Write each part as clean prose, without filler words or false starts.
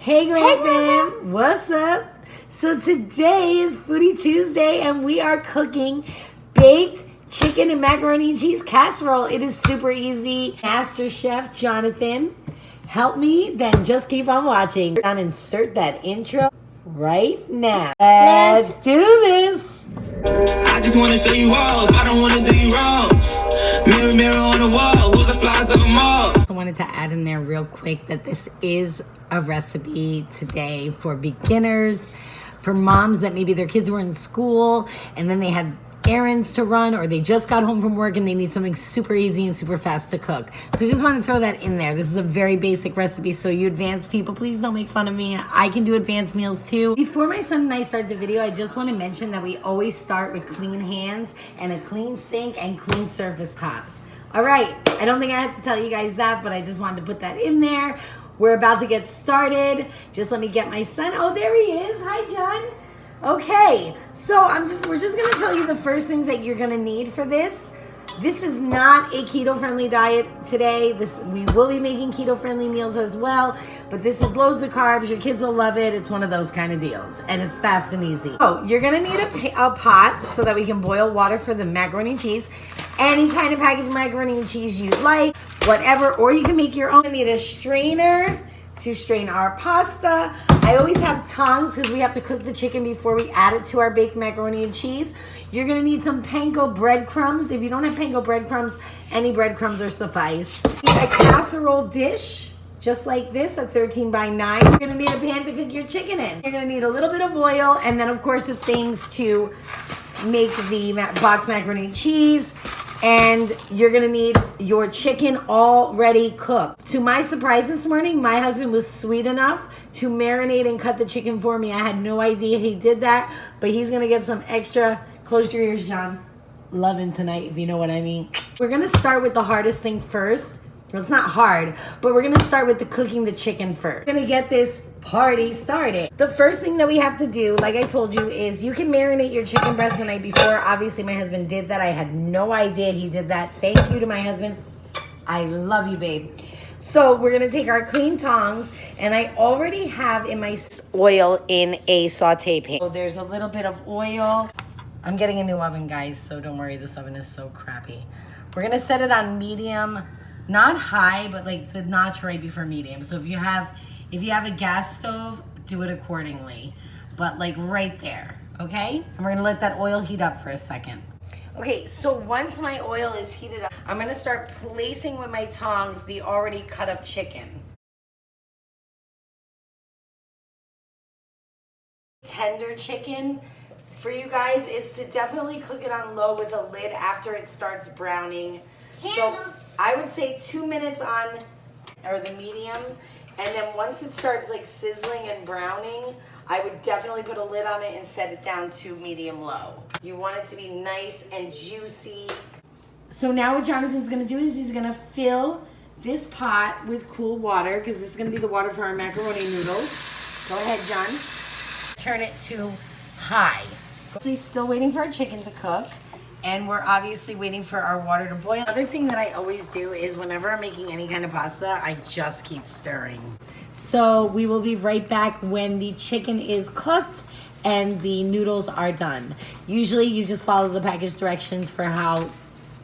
Hey Grand Fam, what's up? So today is Foodie Tuesday and we are cooking baked chicken and macaroni and cheese casserole. It is super easy. Master Chef Jonathan, help me, then just keep on watching. And insert that intro right now. Let's do this. I just want to show you off. I don't want to do you wrong. Mirror, mirror on the wall. Who's the flies of them all? I wanted to add in there real quick that this is a recipe today for beginners, for moms that maybe their kids were in school and then they had errands to run, or they just got home from work and they need something super easy and super fast to cook. So I just want to throw that in there. This is a very basic recipe, so you advanced people, please don't make fun of me. I can do advanced meals too. Before my son and I start the video, I just want to mention that we always start with clean hands and a clean sink and clean surface tops. All right, I don't think I have to tell you guys that, but I just wanted to put that in there. We're about to get started. Just let me get my son. Oh, there he is. Hi, John. Okay, so we're just gonna tell you the first things that you're gonna need for this. This is not a keto-friendly diet today. We will be making keto-friendly meals as well, but this is loads of carbs. Your kids will love it. It's one of those kind of deals, and it's fast and easy. So you're gonna need a pot so that we can boil water for the macaroni and cheese. Any kind of packaged macaroni and cheese you like, whatever, or you can make your own. You need a strainer to strain our pasta. I always have tongs because we have to cook the chicken before we add it to our baked macaroni and cheese. You're gonna need some panko breadcrumbs. If you don't have panko breadcrumbs, any breadcrumbs will suffice. You need a casserole dish, just like this, a 13 by 9. You're gonna need a pan to cook your chicken in. You're gonna need a little bit of oil, and then of course the things to make the boxed macaroni and cheese. And you're gonna need your chicken already cooked. To my surprise this morning, my husband was sweet enough to marinate and cut the chicken for me. I had no idea he did that, but he's gonna get some extra, close your ears, John, loving tonight, if you know what I mean. We're gonna start with the hardest thing first. Well, it's not hard, but we're gonna start with the cooking the chicken first. We're gonna get this party started. The first thing that we have to do, like I told you, is you can marinate your chicken breast the night before. Obviously, my husband did that. I had no idea he did that. Thank you to my husband. I love you, babe. So we're gonna take our clean tongs, and I already have in my oil in a saute pan. So there's a little bit of oil. I'm getting a new oven, guys, so don't worry, this oven is so crappy. We're gonna set it on medium, not high, but like the notch right before medium. So if you have a gas stove, do it accordingly, but like right there, okay? And we're gonna let that oil heat up for a second. Okay, so once my oil is heated up, I'm gonna start placing with my tongs the already cut up chicken. Tender chicken for you guys is to definitely cook it on low with a lid after it starts browning. So I would say 2 minutes on, or the medium, and then once it starts like sizzling and browning, I would definitely put a lid on it and set it down to medium low. You want it to be nice and juicy. So now what Jonathan's gonna do is he's gonna fill this pot with cool water, because this is gonna be the water for our macaroni noodles. Go ahead, John. Turn it to high. So he's still waiting for our chicken to cook. And we're obviously waiting for our water to boil. Other thing that I always do is whenever I'm making any kind of pasta, I just keep stirring. So we will be right back when the chicken is cooked and the noodles are done. Usually you just follow the package directions for how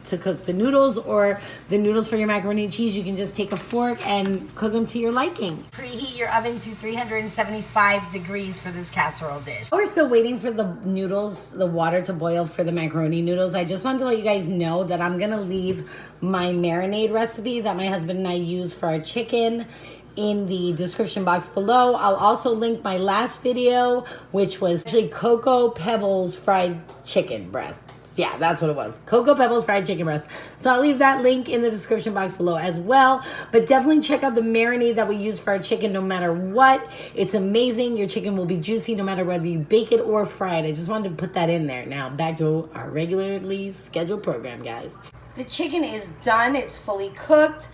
to cook the noodles, or the noodles for your macaroni and cheese, you can just take a fork and cook them to your liking. Preheat your oven to 375 degrees for this casserole dish. We're still waiting for the noodles, the water to boil for the macaroni noodles. I just wanted to let you guys know that I'm gonna leave my marinade recipe that my husband and I use for our chicken in the description box below. I'll also link my last video, which was actually Cocoa Pebbles fried chicken breast. Yeah, that's what it was. Cocoa Pebbles fried chicken breast. So I'll leave that link in the description box below as well. But definitely check out the marinade that we use for our chicken no matter what. It's amazing. Your chicken will be juicy no matter whether you bake it or fry it. I just wanted to put that in there. Now back to our regularly scheduled program, guys. The chicken is done. It's fully cooked.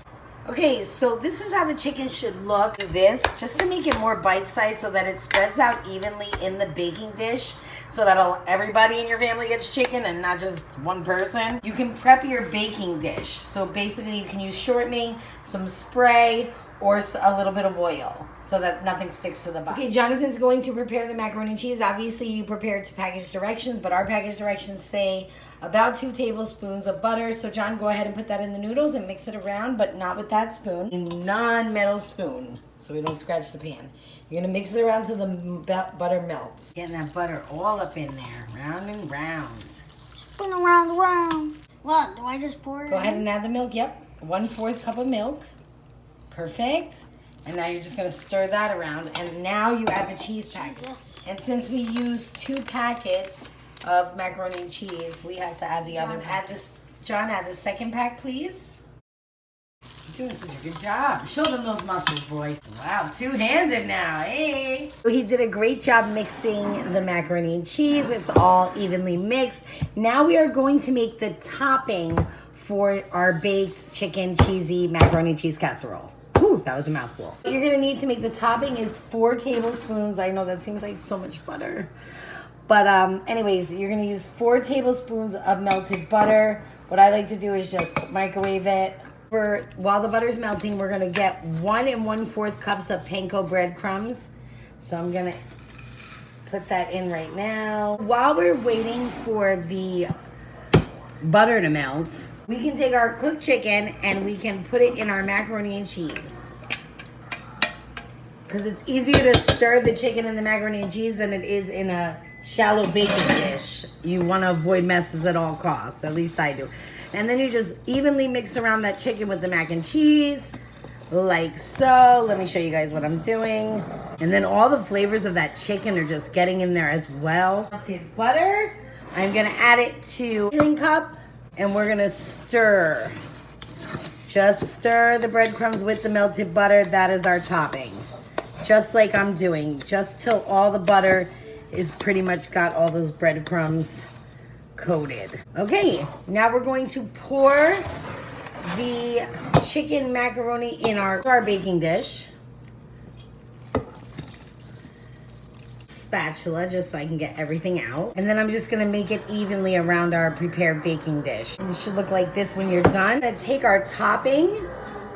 Okay, so this is how the chicken should look. This, just to make it more bite-sized so that it spreads out evenly in the baking dish, so that everybody in your family gets chicken and not just one person. You can prep your baking dish. So basically you can use shortening, some spray, or a little bit of oil. so that nothing sticks to the bottom. Okay, Jonathan's going to prepare the macaroni and cheese. Obviously, you prepared to package directions, but our package directions say about 2 tablespoons of butter. So, John, go ahead and put that in the noodles and mix it around, but not with that spoon. A non-metal spoon, so we don't scratch the pan. You're going to mix it around till the butter melts. Getting that butter all up in there, round and round. Spin around, round. What, do I just pour it Go ahead and add the milk, yep. 1/4 cup of milk. Perfect. And now you're just gonna stir that around. And now you add the cheese packet. Jesus. And since we use 2 packets of macaroni and cheese, we have to add the other. Add this, John, add the second pack, please. You're doing such a good job. Show them those muscles, boy. Wow, 2-handed now, hey. So he did a great job mixing the macaroni and cheese. It's all evenly mixed. Now we are going to make the topping for our baked chicken cheesy macaroni and cheese casserole. Ooh, that was a mouthful. What you're gonna need to make the topping is 4 tablespoons. I know that seems like so much butter. But anyways, you're gonna use 4 tablespoons of melted butter. What I like to do is just microwave it. While the butter's melting, we're gonna get 1 1/4 cups of panko breadcrumbs. So I'm gonna put that in right now. While we're waiting for the butter to melt, we can take our cooked chicken and we can put it in our macaroni and cheese. Because it's easier to stir the chicken in the macaroni and cheese than it is in a shallow baking dish. You want to avoid messes at all costs. At least I do. And then you just evenly mix around that chicken with the mac and cheese. Like so. Let me show you guys what I'm doing. And then all the flavors of that chicken are just getting in there as well. Melted butter. I'm going to add it to a measuring cup. And we're gonna stir. Just stir the breadcrumbs with the melted butter. That is our topping. Just like I'm doing. Just till all the butter is pretty much got all those breadcrumbs coated. Okay, now we're going to pour the chicken macaroni in our baking dish. Spatula just so I can get everything out. And then I'm just gonna make it evenly around our prepared baking dish. It should look like this when you're done. I'm gonna take our topping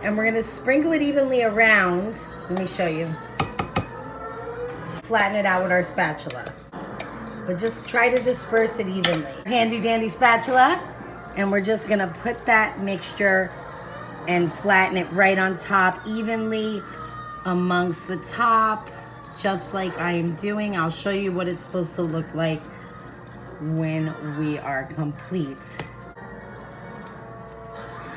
and we're gonna sprinkle it evenly around. Let me show you. Flatten it out with our spatula. But just try to disperse it evenly. Handy dandy spatula. And we're just gonna put that mixture and flatten it right on top evenly amongst the top. Just like I am doing. I'll show you what it's supposed to look like when we are complete.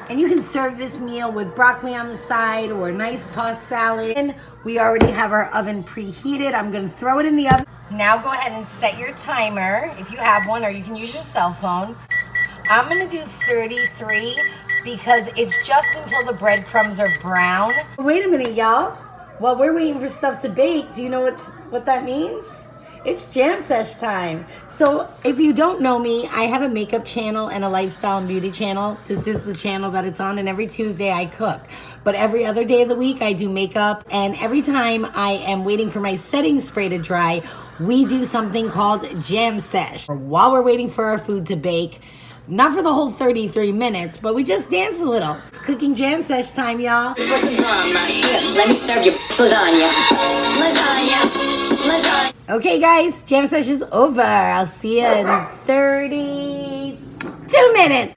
And you can serve this meal with broccoli on the side or a nice tossed salad. And we already have our oven preheated. I'm gonna throw it in the oven. Now go ahead and set your timer if you have one, or you can use your cell phone. I'm gonna do 33 because it's just until the breadcrumbs are brown. Wait a minute, y'all. While we're waiting for stuff to bake, do you know what that means? It's jam sesh time. So if you don't know me, I have a makeup channel and a lifestyle and beauty channel. This is the channel that it's on, and every Tuesday I cook. But every other day of the week I do makeup, and every time I am waiting for my setting spray to dry, we do something called jam sesh. While we're waiting for our food to bake, not for the whole 33 minutes, but we just dance a little. It's cooking jam sesh time, y'all. What's the drama? Here, let me serve you lasagna. Lasagna. Okay, guys, jam sesh is over. I'll see you in 32 minutes.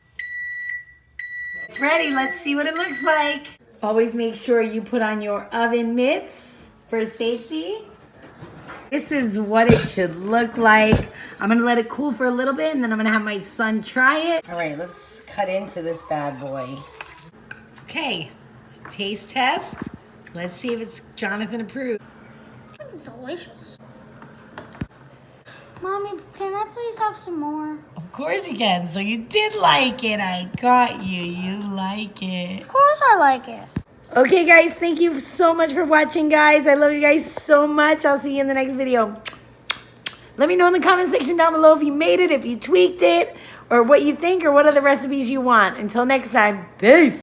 It's ready. Let's see what it looks like. Always make sure you put on your oven mitts for safety. This is what it should look like. I'm gonna let it cool for a little bit, and then I'm gonna have my son try it. All right, let's cut into this bad boy. Okay, taste test. Let's see if it's Jonathan approved. It's delicious. Mommy, can I please have some more? Of course you can. So you did like it. I got you. You like it. Of course I like it. Okay, guys, thank you so much for watching, guys. I love you guys so much. I'll see you in the next video. Let me know in the comment section down below if you made it, if you tweaked it, or what you think, or what other recipes you want. Until next time, peace.